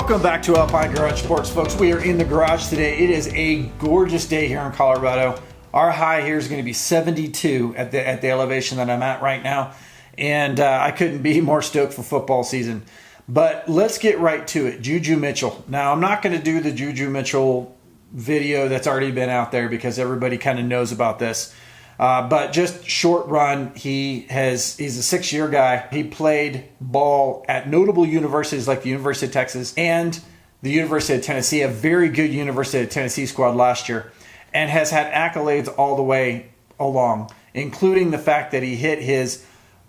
Welcome back to Alpine Garage Sports, folks. We are in the garage today. It is a gorgeous day here in Colorado. Our high here is going to be 72 at the elevation that I'm at right now, and I couldn't be more stoked for football season. But let's get right to it. Juwan Mitchell. Now, I'm not going to do the Juwan Mitchell video that's already been out there because everybody kind of knows about this. But just short run, he's a 6-year guy. He played ball at notable universities like the University of Texas and the University of Tennessee, a very good University of Tennessee squad last year, and has had accolades all the way along, including the fact that he hit his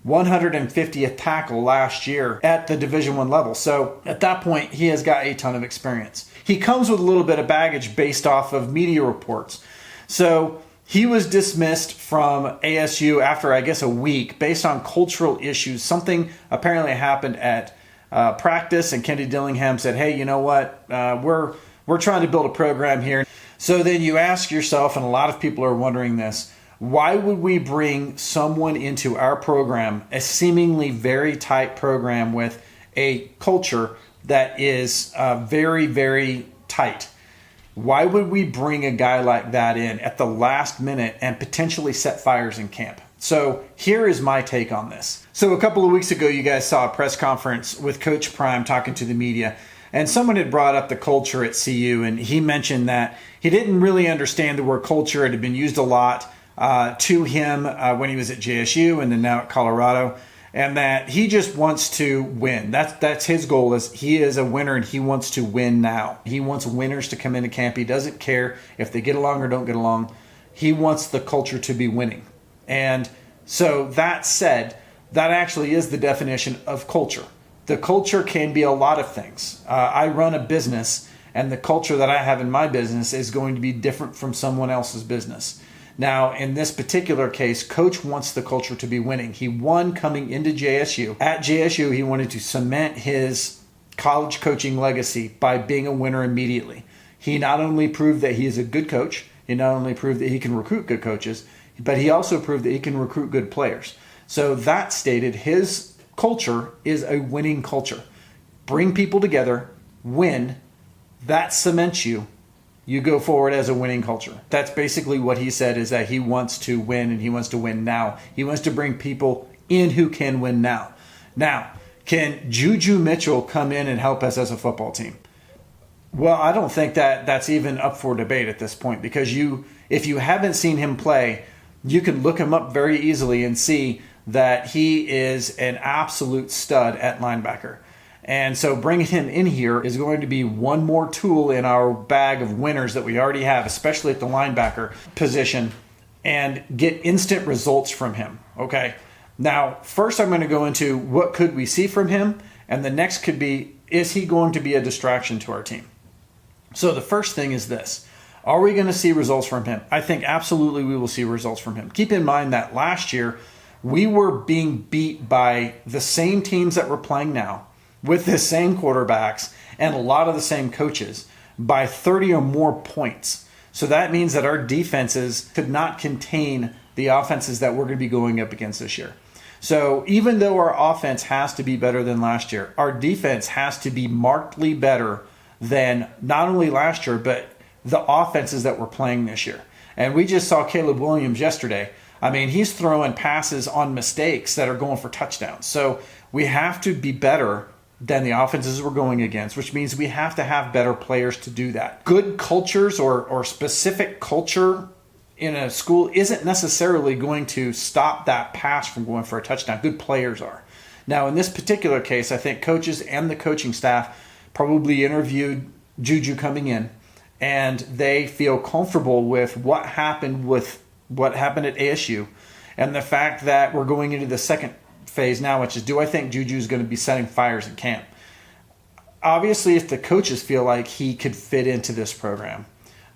150th tackle last year at the Division I level. So at that point, he has got a ton of experience. He comes with a little bit of baggage based off of media reports. So he was dismissed from ASU after, I guess, a week based on cultural issues. Something apparently happened at practice, and Kenny Dillingham said, hey, you know what? We're trying to build a program here. So then you ask yourself, and a lot of people are wondering this, why would we bring someone into our program, a seemingly very tight program with a culture that is very, very tight? Why would we bring a guy like that in at the last minute and potentially set fires in camp? So here is my take on this. So a couple of weeks ago, you guys saw a press conference with Coach Prime talking to the media, and someone had brought up the culture at CU, and he mentioned that he didn't really understand the word culture. It had been used a lot to him when he was at JSU and then now at Colorado, and that he just wants to win. That's his goal. Is he is a winner and he wants to win now. He wants winners to come into camp. He doesn't care if they get along or don't get along. He wants the culture to be winning. And so that said, that actually is the definition of culture. The culture can be a lot of things. I run a business, and the culture that I have in my business is going to be different from someone else's business. Now, in this particular case, Coach wants the culture to be winning. He won coming into JSU. At JSU, he wanted to cement his college coaching legacy by being a winner immediately. He not only proved that he is a good coach, he not only proved that he can recruit good coaches, but he also proved that he can recruit good players. So that stated his culture is a winning culture. Bring people together, win, that cements you. You go forward as a winning culture. That's basically what he said, is that he wants to win, and he wants to win now. He wants to bring people in who can win now. Now, can Juwan Mitchell come in and help us as a football team? Well, I don't think that's even up for debate at this point, because if you haven't seen him play, you can look him up very easily and see that he is an absolute stud at linebacker. And so bringing him in here is going to be one more tool in our bag of winners that we already have, especially at the linebacker position, and get instant results from him. Okay. Now, first I'm going to go into what could we see from him, and the next could be, is he going to be a distraction to our team? So the first thing is this. Are we going to see results from him? I think absolutely we will see results from him. Keep in mind that last year we were being beat by the same teams that we're playing now, with the same quarterbacks and a lot of the same coaches, by 30 or more points. So that means that our defenses could not contain the offenses that we're going to be going up against this year. So even though our offense has to be better than last year, our defense has to be markedly better than not only last year, but the offenses that we're playing this year. And we just saw Caleb Williams yesterday. I mean, he's throwing passes on mistakes that are going for touchdowns. So we have to be better than the offenses we're going against, which means we have to have better players to do that. Good cultures or specific culture in a school isn't necessarily going to stop that pass from going for a touchdown. Good players are. Now, in this particular case, I think coaches and the coaching staff probably interviewed Juju coming in, and they feel comfortable with what happened at ASU, and the fact that we're going into the second phase now, which is, do I think Juju's going to be setting fires in camp? Obviously, if the coaches feel like he could fit into this program,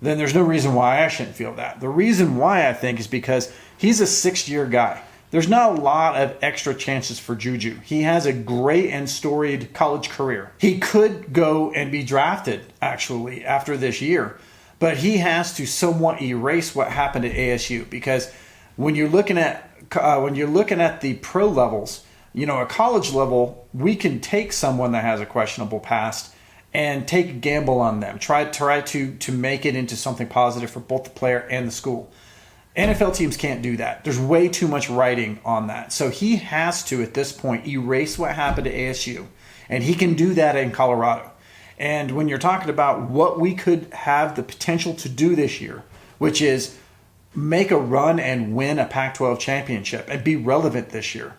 then there's no reason why I shouldn't feel that. The reason why I think is because he's a 6-year guy. There's not a lot of extra chances for Juju. He has a great and storied college career. He could go and be drafted, actually, after this year, but he has to somewhat erase what happened at ASU, because when you're looking at the pro levels, a college level, we can take someone that has a questionable past and take a gamble on them. Try to make it into something positive for both the player and the school. NFL teams can't do that. There's way too much writing on that. So he has to, at this point, erase what happened to ASU. And he can do that in Colorado. And when you're talking about what we could have the potential to do this year, which is make a run and win a Pac-12 championship and be relevant this year,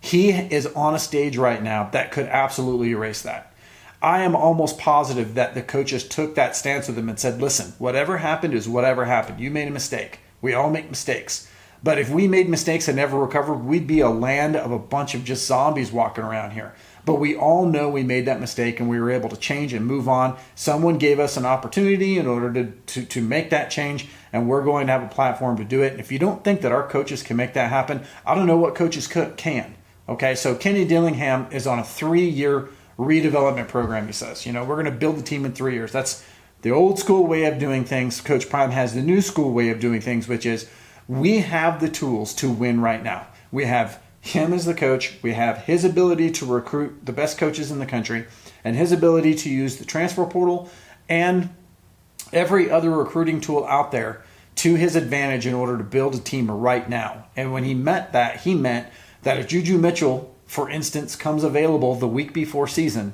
he is on a stage right now that could absolutely erase that. I am almost positive that the coaches took that stance with him and said, listen, whatever happened is whatever happened. You made a mistake. We all make mistakes. But if we made mistakes and never recovered, we'd be a land of a bunch of just zombies walking around here. But we all know we made that mistake and we were able to change and move on. Someone gave us an opportunity in order to make that change, and we're going to have a platform to do it. And if you don't think that our coaches can make that happen, I don't know what coaches can. Okay, so Kenny Dillingham is on a 3-year redevelopment program, he says. We're going to build the team in 3 years. That's the old school way of doing things. Coach Prime has the new school way of doing things, which is we have the tools to win right now. We have him as the coach. We have his ability to recruit the best coaches in the country and his ability to use the transfer portal and every other recruiting tool out there to his advantage in order to build a team right now. And when he meant that, he meant that if Juju Mitchell, for instance, comes available the week before season,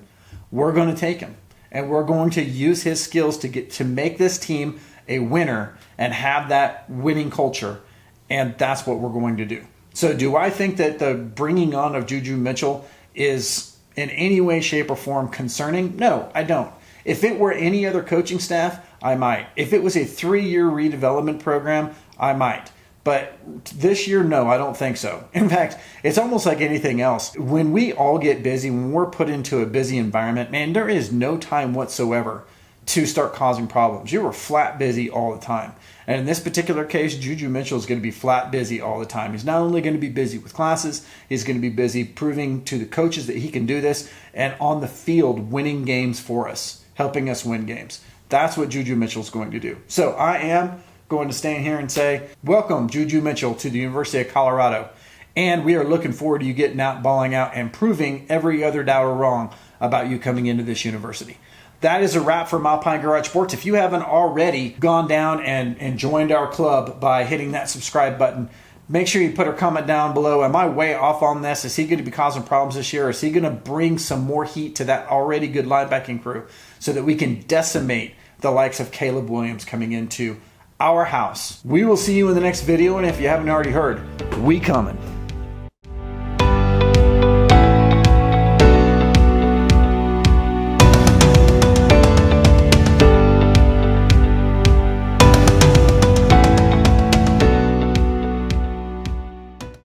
we're going to take him. And we're going to use his skills to make this team a winner and have that winning culture. And that's what we're going to do. So do I think that the bringing on of Juju Mitchell is in any way, shape, or form concerning? No, I don't. If it were any other coaching staff, I might. If it was a 3-year redevelopment program, I might. But this year, no, I don't think so. In fact, it's almost like anything else. When we all get busy, when we're put into a busy environment, man, there is no time whatsoever to start causing problems. You are flat busy all the time. And in this particular case, Juju Mitchell is going to be flat busy all the time. He's not only going to be busy with classes, he's going to be busy proving to the coaches that he can do this and on the field winning games for us, helping us win games. That's what Juju Mitchell is going to do. So I am going to stand here and say, welcome Juju Mitchell to the University of Colorado. And we are looking forward to you getting out, balling out, and proving every other doubter wrong about you coming into this university. That is a wrap from Alpine Garage Sports. If you haven't already gone down and joined our club by hitting that subscribe button, make sure you put a comment down below. Am I way off on this? Is he going to be causing problems this year? Is he going to bring some more heat to that already good linebacking crew so that we can decimate the likes of Caleb Williams coming into our house? We will see you in the next video, and if you haven't already heard, we coming.